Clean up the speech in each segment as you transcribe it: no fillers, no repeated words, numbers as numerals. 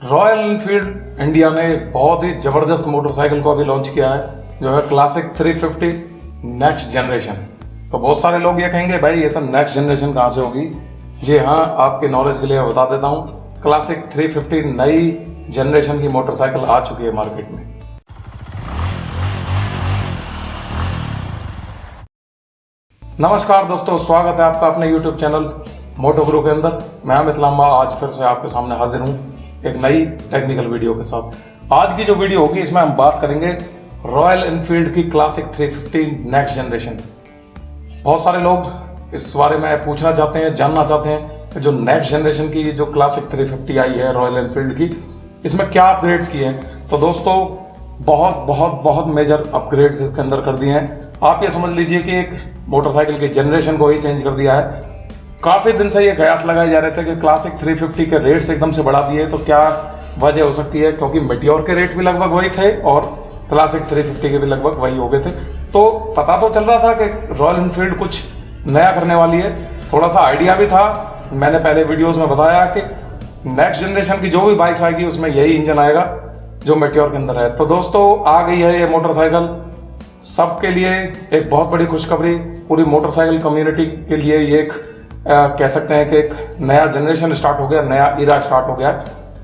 Royal Enfield India ने बहुत ही ज़बरदस्त मोटरसाइकिल को अभी लॉन्च किया है, जो है क्लासिक 350 नेक्स्ट जनरेशन। तो बहुत सारे लोग ये कहेंगे भाई ये तो नेक्स्ट जनरेशन कहाँ से होगी। जी हाँ, आपके नॉलेज के लिए बता देता हूँ, क्लासिक 350 नई जनरेशन की मोटरसाइकिल आ चुकी है मार्केट में। नमस्कार दोस्तों, स्वागत है आपका अपने YouTube चैनल मोटो गुरु के अंदर। मैं अमित लांबा आज फिर से आपके सामने हाजिर हूँ एक नई टेक्निकल वीडियो के साथ। आज की जो वीडियो होगी इसमें हम बात करेंगे रॉयल एनफील्ड की क्लासिक 350 नेक्स्ट जनरेशन। बहुत सारे लोग इस बारे में पूछना चाहते हैं, जानना चाहते हैं कि जो नेक्स्ट जनरेशन की जो क्लासिक 350 आई है रॉयल एनफील्ड की, इसमें क्या अपग्रेड्स किए हैं। तो दोस्तों बहुत मेजर अपग्रेड्स इसके अंदर कर दिए हैं। आप ये समझ लीजिए कि एक मोटरसाइकिल की जनरेशन को ही चेंज कर दिया है। काफ़ी दिन से ये कयास लगाए जा रहे थे कि क्लासिक 350 के रेट्स एकदम से बढ़ा दिए, तो क्या वजह हो सकती है, क्योंकि मेटियोर के रेट भी लगभग वही थे और क्लासिक 350 के भी लगभग वही हो गए थे। तो पता तो चल रहा था कि रॉयल एनफील्ड कुछ नया करने वाली है, थोड़ा सा आइडिया भी था। मैंने पहले वीडियोज़ में बताया कि नेक्स्ट जनरेशन की जो भी बाइक्स आएगी उसमें यही इंजन आएगा जो मेटियोर के अंदर है। तो दोस्तों आ गई है ये मोटरसाइकिल सबके लिए एक बहुत बड़ी खुशखबरी। पूरी मोटरसाइकिल कम्युनिटी के लिए ये एक कह सकते हैं कि एक नया जनरेशन स्टार्ट हो गया, नया इरा स्टार्ट हो गया।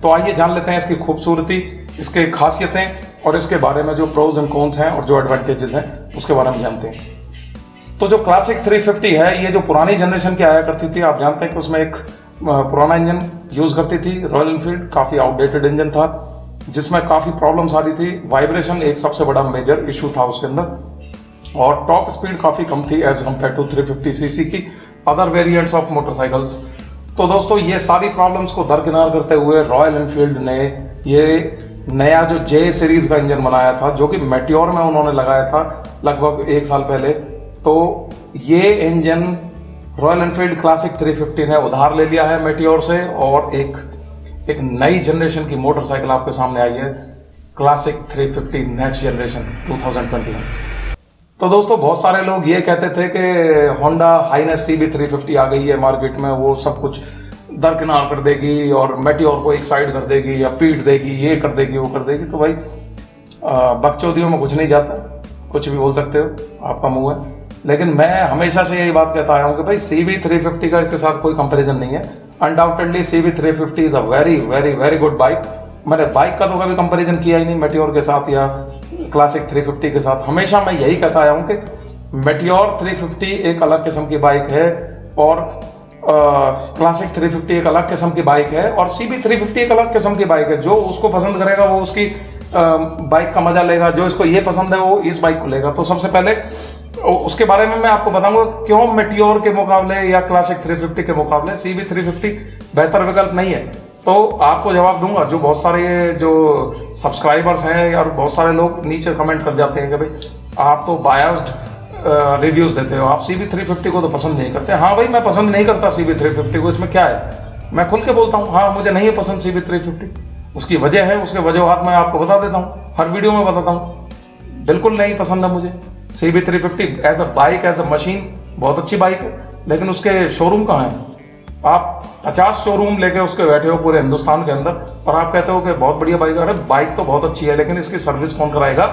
तो आइए जान लेते हैं इसकी खूबसूरती, इसके खासियतें और इसके बारे में जो प्रोज एंड कॉन्स हैं और जो एडवांटेजेस हैं उसके बारे में जानते हैं। तो जो क्लासिक 350 है, ये जो पुरानी जनरेशन की आया करती थी, आप जानते हैं कि उसमें एक पुराना इंजन यूज़ करती थी रॉयल एनफील्ड। काफ़ी आउटडेटेड इंजन था जिसमें काफ़ी प्रॉब्लम्स आ रही थी। वाइब्रेशन एक सबसे बड़ा मेजर इशू था उसके अंदर, और टॉप स्पीड काफ़ी कम थी एज कम्पेयर टू 350 सीसी की अदर वेरिएंट्स ऑफ मोटरसाइकिल्स। तो दोस्तों ये सारी प्रॉब्लम्स को दरकिनार करते हुए रॉयल एनफील्ड ने ये नया जो जे सीरीज का इंजन बनाया था, जो कि मेटियोर में उन्होंने लगाया था लगभग 1 साल पहले। तो ये इंजन रॉयल एनफील्ड क्लासिक 350 ने उधार ले लिया है मेटियोर से, और एक नई जनरेशन की मोटरसाइकिल आपके सामने आई है क्लासिक 350 नेक्स्ट जनरेशन 2021। तो दोस्तों बहुत सारे लोग ये कहते थे कि होंडा हाइनेस CB 350 आ गई है मार्केट में, वो सब कुछ दरकिनार कर देगी और मेटियोर को एक साइड कर देगी या पीट देगी, ये कर देगी वो कर देगी। तो भाई बकचोदियों में कुछ नहीं जाता, कुछ भी बोल सकते हो, आपका मुंह है। लेकिन मैं हमेशा से यही बात कहता आया हूँ कि भाई CB 350 का इसके साथ कोई कंपेरिजन नहीं है। Undoubtedly CB 350 is a very good bike. मैंने बाइक का तो कभी कंपैरिजन किया ही नहीं मेटियोर के साथ या क्लासिक 350 के साथ। हमेशा मैं यही कहता आया हूँ कि मेटियोर 350 एक अलग किस्म की बाइक है और क्लासिक 350 एक अलग किस्म की बाइक है, और CB 350 एक अलग किस्म की बाइक है। जो उसको पसंद करेगा वो उसकी बाइक का मजा लेगा, जो इसको ये पसंद है वो इस बाइक को लेगा। तो सबसे पहले उसके बारे में मैं आपको बताऊंगा क्यों मेटियोर के मुकाबले या क्लासिक 350 के मुकाबले CB 350 बेहतर विकल्प नहीं है। तो आपको जवाब दूंगा। जो बहुत सारे जो सब्सक्राइबर्स हैं और बहुत सारे लोग नीचे कमेंट कर जाते हैं कि भाई आप तो बायस्ड रिव्यूज़ देते हो, आप CB 350 को तो पसंद नहीं करते। हाँ भाई, मैं पसंद नहीं करता CB 350 को, इसमें क्या है, मैं खुल के बोलता हूँ। हाँ, मुझे नहीं है पसंद CB 350, उसकी वजह है, उसके वजूहात मैं आपको बता देता हूँ, हर वीडियो में बताता हूँ। बिल्कुल नहीं पसंद है मुझे CB 350 as a bike, as a machine बहुत अच्छी बाइक है, लेकिन उसके शोरूम कहाँ हैं? आप 50 शोरूम लेके उसके बैठे हो पूरे हिंदुस्तान के अंदर और आप कहते हो कि बहुत बढ़िया बाइक है। अरे बाइक तो बहुत अच्छी है, लेकिन इसकी सर्विस कौन कराएगा?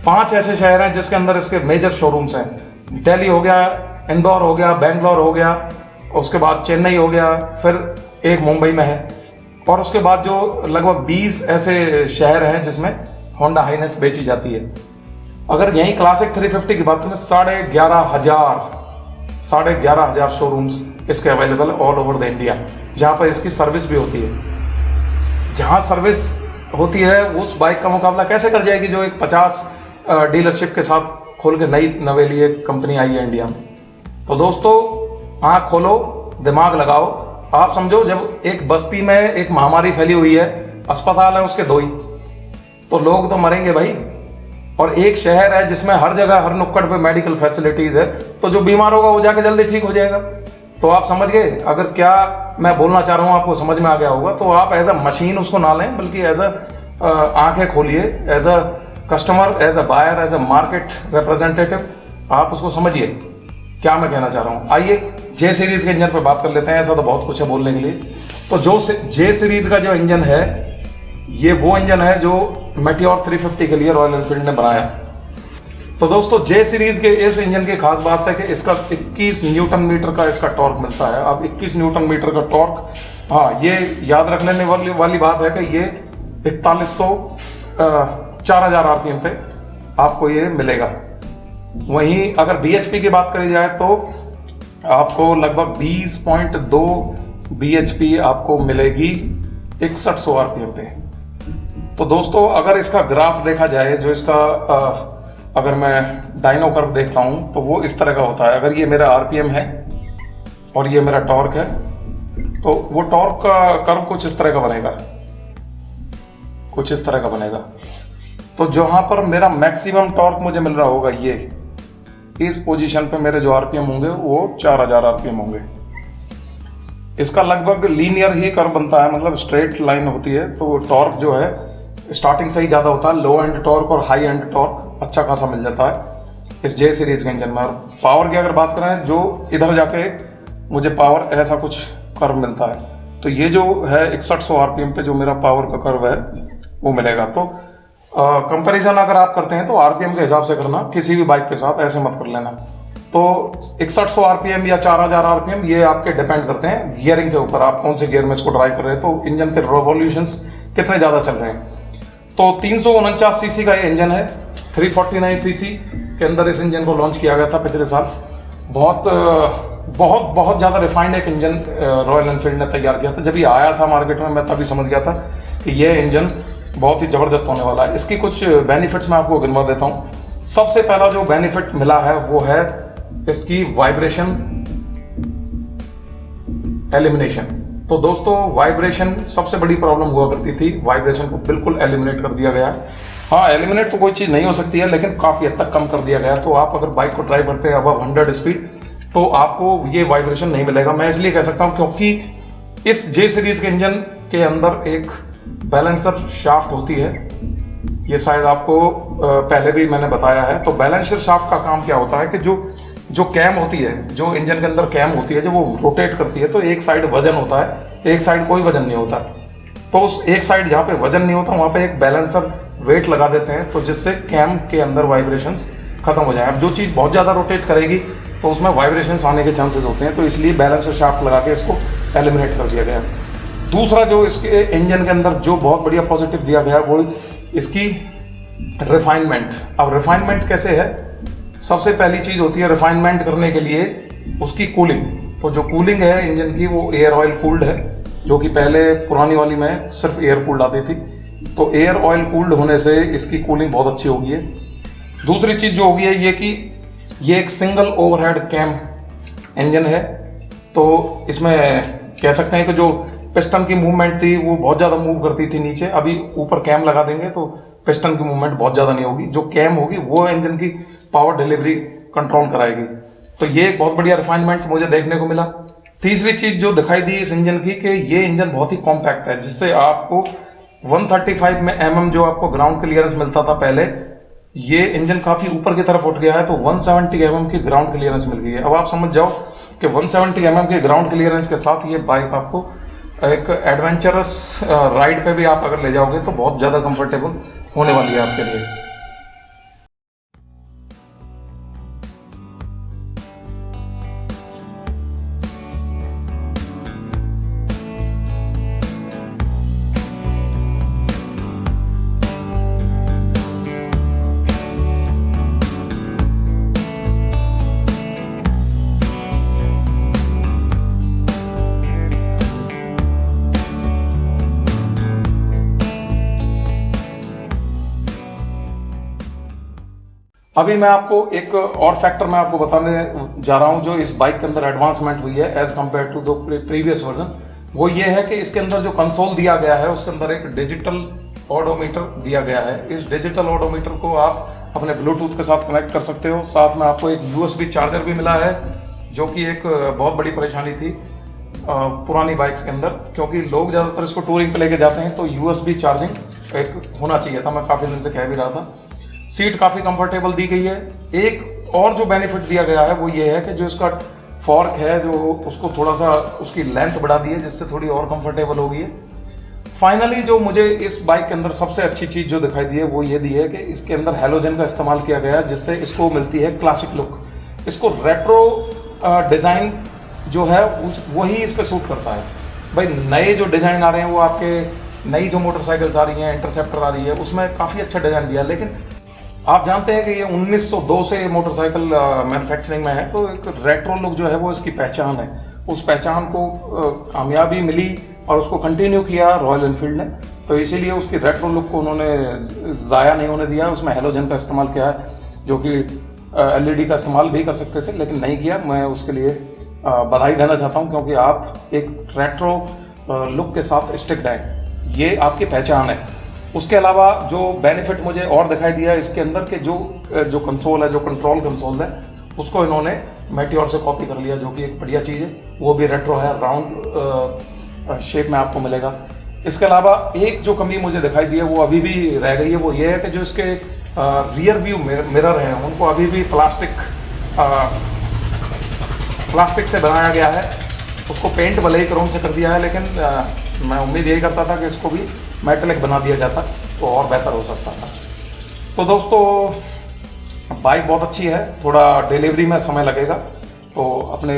5 ऐसे शहर हैं जिसके अंदर इसके मेजर शोरूम्स हैं। दिल्ली हो गया, इंदौर हो गया, बेंगलोर हो गया, उसके बाद चेन्नई हो गया, फिर एक मुंबई में है, और उसके बाद जो लगभग 20 ऐसे शहर हैं जिसमें होंडा हाइनेस बेची जाती है। अगर यहीं क्लासिक 350 की बात करें, 11,500 शोरूम्स इसके available all over the India, जहाँ पर इसकी सर्विस भी होती है। जहाँ सर्विस होती है उस बाइक का मुकाबला कैसे कर जाएगी जो एक 50 डीलरशिप के साथ खोल के नई नवेली एक कंपनी आई है इंडिया में। तो दोस्तों आँख खोलो, दिमाग लगाओ। आप समझो जब एक बस्ती में एक महामारी फैली हुई है, अस्पताल है उसके 2 ही, तो लोग तो मरेंगे भाई। और एक शहर है जिसमें हर जगह हर नुक्कड़ पे मेडिकल फैसिलिटीज है, तो जो बीमार होगा वो जाके जल्दी ठीक हो जाएगा। तो आप समझ गए अगर क्या मैं बोलना चाह रहा हूँ, आपको समझ में आ गया होगा। तो आप एज अ मशीन उसको ना लें, बल्कि एज अ आंखें खोलिए, as a customer, as a buyer, as a market representative आप उसको समझिए क्या मैं कहना चाह रहा हूँ। आइए जे सीरीज के इंजन पर बात कर लेते हैं। ऐसा तो बहुत कुछ है बोलने के लिए। तो जो जे सीरीज का जो इंजन है, ये वो इंजन है जो मेटियोर 350 के लिए रॉयल एनफील्ड ने बनाया। तो दोस्तों जे सीरीज के इस इंजन की खास बात है कि इसका 21 न्यूटन मीटर का इसका टॉर्क मिलता है। अब 21 न्यूटन मीटर का टॉर्क, हाँ ये याद रखने वाली बात है कि ये 4000 आरपीएम पे आपको ये मिलेगा। वहीं अगर बीएचपी की बात करी जाए तो आपको लगभग 20.2 बीएचपी आपको मिलेगी 6100 आरपीएम पे। तो दोस्तों अगर इसका ग्राफ देखा जाए, जो इसका अगर मैं डायनो कर्व देखता हूं तो वो इस तरह का होता है। अगर ये मेरा आरपीएम है और ये मेरा टॉर्क है, तो वो टॉर्क का कर्व कुछ इस तरह का बनेगा, कुछ इस तरह का बनेगा। तो जहां पर मेरा मैक्सिमम टॉर्क मुझे मिल रहा होगा, ये इस पोजीशन पे मेरे जो आरपीएम होंगे वो 4000 आरपीएम होंगे। इसका लगभग लीनियर ही कर्व बनता है, मतलब स्ट्रेट लाइन होती है। तो टॉर्क जो है स्टार्टिंग से ही ज़्यादा होता है, लो एंड टॉर्क और हाई एंड टॉर्क अच्छा खासा मिल जाता है इस जे सीरीज के इंजन में। और पावर की अगर बात करें, जो इधर जाके मुझे पावर ऐसा कुछ कर्व मिलता है, तो ये जो है 6100 आरपीएम पे जो मेरा पावर का कर्व है वो मिलेगा। तो कंपैरिजन अगर आप करते हैं तो आरपीएम के हिसाब से करना, किसी भी बाइक के साथ ऐसे मत कर लेना। तो 6100 आरपीएम या 4000 आरपीएम ये आपके डिपेंड करते हैं गियरिंग के ऊपर, आप कौन से गियर में इसको ड्राइव कर रहे हैं, तो इंजन के रिवॉल्यूशंस कितने ज़्यादा चल रहे हैं। तो 349 सीसी का ये इंजन है, 349 सीसी के अंदर इस इंजन को लॉन्च किया गया था पिछले साल। बहुत ज़्यादा रिफाइंड एक इंजन रॉयल एनफील्ड ने तैयार किया था। जब ये आया था मार्केट में, मैं तभी समझ गया था कि ये इंजन बहुत ही ज़बरदस्त होने वाला है। इसकी कुछ बेनिफिट्स मैं आपको गिनवा देता हूँ। सबसे पहला जो बेनिफिट मिला है वो है इसकी वाइब्रेशन एलिमिनेशन। तो दोस्तों वाइब्रेशन सबसे बड़ी प्रॉब्लम हुआ करती थी, वाइब्रेशन को बिल्कुल एलिमिनेट कर दिया गया है। हाँ, एलिमिनेट तो कोई चीज़ नहीं हो सकती है, लेकिन काफ़ी हद तक कम कर दिया गया है। तो आप अगर बाइक को ड्राइव करते हैं अबव 100 स्पीड, तो आपको ये वाइब्रेशन नहीं मिलेगा। मैं इसलिए कह सकता हूँ क्योंकि इस जे सीरीज के इंजन के अंदर एक बैलेंसर शाफ्ट होती है। ये शायद आपको पहले भी मैंने बताया है। तो बैलेंसर शाफ्ट का काम क्या होता है कि जो कैम होती है, जो इंजन के अंदर कैम होती है, जब वो रोटेट करती है तो एक साइड वजन होता है, एक साइड कोई वजन नहीं होता। तो उस एक साइड जहाँ पे वजन नहीं होता वहाँ पे एक बैलेंसर वेट लगा देते हैं, तो जिससे कैम के अंदर वाइब्रेशंस खत्म हो जाए। अब जो चीज़ बहुत ज़्यादा रोटेट करेगी तो उसमें वाइब्रेशंस आने के चांसेस होते हैं, तो इसलिए बैलेंसर शाफ्ट लगा के इसको एलिमिनेट कर दिया गया। दूसरा जो इसके इंजन के अंदर जो बहुत बढ़िया पॉजिटिव दिया गया वो इसकी रिफाइनमेंट। अब रिफाइनमेंट कैसे है? सबसे पहली चीज़ होती है रिफाइनमेंट करने के लिए उसकी कूलिंग। तो जो कूलिंग है इंजन की वो एयर ऑयल कूल्ड है, जो कि पहले पुरानी वाली में सिर्फ एयर कूल्ड आती थी। तो एयर ऑयल कूल्ड होने से इसकी कूलिंग बहुत अच्छी होगी है। दूसरी चीज़ जो होगी है ये कि ये एक सिंगल ओवरहेड कैम इंजन है। तो इसमें कह सकते हैं कि जो पिस्टन की मूवमेंट थी वो बहुत ज़्यादा मूव करती थी नीचे, अभी ऊपर कैम लगा देंगे तो पिस्टन की मूवमेंट बहुत ज़्यादा नहीं होगी। जो कैम होगी वो इंजन की पावर डिलीवरी कंट्रोल कराएगी। तो ये एक बहुत बढ़िया रिफाइनमेंट मुझे देखने को मिला। तीसरी चीज़ जो दिखाई दी इस इंजन की कि ये इंजन बहुत ही कॉम्पैक्ट है, जिससे आपको 135 में mm जो आपको ग्राउंड क्लियरेंस मिलता था पहले, ये इंजन काफ़ी ऊपर की तरफ उठ गया है, तो 170 mm की ग्राउंड क्लियरेंस मिल गई है। अब आप समझ जाओ कि 170 mm के ग्राउंड क्लियरेंस के साथ ये बाइक आपको एक एडवेंचरस राइड पे भी आप अगर ले जाओगे तो बहुत ज़्यादा कंफर्टेबल होने वाली है आपके लिए। अभी मैं आपको एक और फैक्टर मैं आपको बताने जा रहा हूं जो इस बाइक के अंदर एडवांसमेंट हुई है as compared to the previous version. वो ये है कि इसके अंदर जो कंसोल दिया गया है उसके अंदर एक डिजिटल ऑडोमीटर दिया गया है। इस डिजिटल ऑडोमीटर को आप अपने ब्लूटूथ के साथ कनेक्ट कर सकते हो। साथ में आपको एक यूएसबी चार्जर भी मिला है, जो कि एक बहुत बड़ी परेशानी थी पुरानी बाइक्स के अंदर, क्योंकि लोग ज़्यादातर इसको टूरिंग पे लेके जाते हैं, तो यूएसबी चार्जिंग एक होना चाहिए था। मैं काफ़ी दिन से कह भी रहा था। सीट काफ़ी कंफर्टेबल दी गई है। एक और जो बेनिफिट दिया गया है वो ये है कि जो इसका फॉर्क है जो उसको थोड़ा सा उसकी लेंथ बढ़ा दी है जिससे थोड़ी और कंफर्टेबल हो गई है। फाइनली जो मुझे इस बाइक के अंदर सबसे अच्छी चीज़ जो दिखाई दी है वो ये दी है कि इसके अंदर हैलोजन का इस्तेमाल किया गया है जिससे इसको मिलती है क्लासिक लुक। इसको रेट्रो डिज़ाइन जो है वही इस पर सूट करता है। भाई नए जो डिज़ाइन आ रहे हैं वो आपके नई जो मोटरसाइकिल्स आ रही हैं, इंटरसेप्टर आ रही है, उसमें काफ़ी अच्छा डिज़ाइन दिया, लेकिन आप जानते हैं कि ये 1902 से मोटरसाइकिल मैन्युफैक्चरिंग में है, तो एक रेट्रो लुक जो है वो इसकी पहचान है। उस पहचान को कामयाबी मिली और उसको कंटिन्यू किया रॉयल एनफील्ड ने, तो इसीलिए उसकी रेट्रो लुक को उन्होंने ज़ाया नहीं होने दिया। उसमें हैलोजन का इस्तेमाल किया है, जो कि LED का इस्तेमाल भी कर सकते थे लेकिन नहीं किया। मैं उसके लिए बधाई देना चाहता हूँ, क्योंकि आप एक रेट्रो लुक के साथ स्टिक्ड हैं, ये आपकी पहचान है। उसके अलावा जो बेनिफिट मुझे और दिखाई दिया इसके अंदर के जो कंसोल है, जो कंट्रोल कंसोल है, उसको इन्होंने मेटियोर से कॉपी कर लिया, जो कि एक बढ़िया चीज़ है। वो भी रेट्रो है, राउंड शेप में आपको मिलेगा। इसके अलावा एक जो कमी मुझे दिखाई दी है वो अभी भी रह गई है, वो ये है कि जो इसके रियर व्यू मिरर हैं उनको अभी भी प्लास्टिक से बनाया गया है। उसको पेंट भले ही क्रोम से कर दिया है, लेकिन मैं उम्मीद यही करता था कि इसको भी मेटेलिक बना दिया जाता तो और बेहतर हो सकता था। तो दोस्तों बाइक बहुत अच्छी है, थोड़ा डिलीवरी में समय लगेगा, तो अपने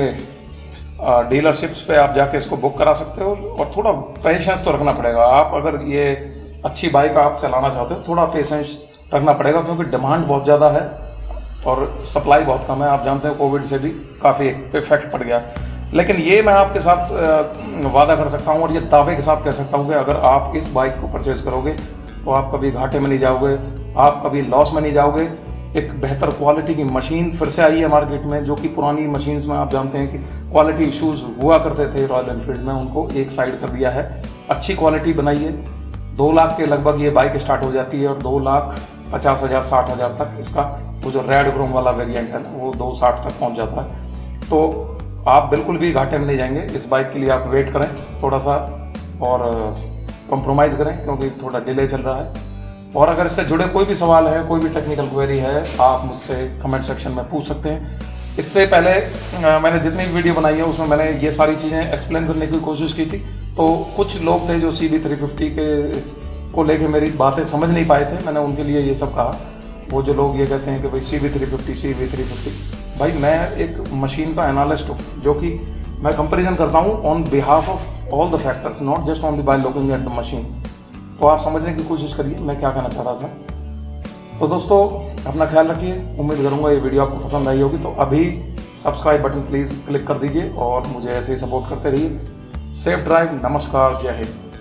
डीलरशिप्स पे आप जाके इसको बुक करा सकते हो, और थोड़ा पेशेंस तो रखना पड़ेगा। आप अगर ये अच्छी बाइक आप चलाना चाहते हो थोड़ा पेशेंस रखना पड़ेगा, क्योंकि डिमांड बहुत ज़्यादा है और सप्लाई बहुत कम है। आप जानते हैं कोविड से भी काफ़ी इफेक्ट पड़ गया, लेकिन ये मैं आपके साथ वादा कर सकता हूँ और ये दावे के साथ कह सकता हूँ कि अगर आप इस बाइक को परचेज करोगे तो आप कभी घाटे में नहीं जाओगे, आप कभी लॉस में नहीं जाओगे। एक बेहतर क्वालिटी की मशीन फिर से आई है मार्केट में, जो कि पुरानी मशीन्स में आप जानते हैं कि क्वालिटी इश्यूज हुआ करते थे रॉयल एनफील्ड में, उनको एक साइड कर दिया है, अच्छी क्वालिटी बनाई है। 2 लाख के लगभग ये बाइक स्टार्ट हो जाती है और 2,50,000 60,000 तक इसका वो जो रेड क्रोम वाला वेरिएंट है ना वो 2,60 तक पहुंच जाता है। तो आप बिल्कुल भी घाटे में नहीं जाएंगे। इस बाइक के लिए आप वेट करें थोड़ा सा और कॉम्प्रोमाइज़ करें, क्योंकि थोड़ा डिले चल रहा है। और अगर इससे जुड़े कोई भी सवाल है, कोई भी टेक्निकल क्वेरी है, आप मुझसे कमेंट सेक्शन में पूछ सकते हैं। इससे पहले मैंने जितनी भी वीडियो बनाई है उसमें मैंने ये सारी चीज़ें एक्सप्लेन करने की कोशिश की थी, तो कुछ लोग थे जो CB350 को लेके मेरी बातें समझ नहीं पाए थे, मैंने उनके लिए ये सब कहा। वो जो लोग ये कहते हैं कि भाई CB350 भाई मैं एक मशीन का एनालिस्ट हूँ, जो कि मैं कंपैरिजन करता हूँ on behalf of all the factors, not just only by looking at the machine. तो आप समझने की कोशिश करिए मैं क्या कहना चाह रहा था। तो दोस्तों अपना ख्याल रखिए, उम्मीद करूँगा ये वीडियो आपको पसंद आई होगी। तो अभी सब्सक्राइब बटन प्लीज़ क्लिक कर दीजिए और मुझे ऐसे ही सपोर्ट करते रहिए। सेफ ड्राइव, नमस्कार, जय हिंद।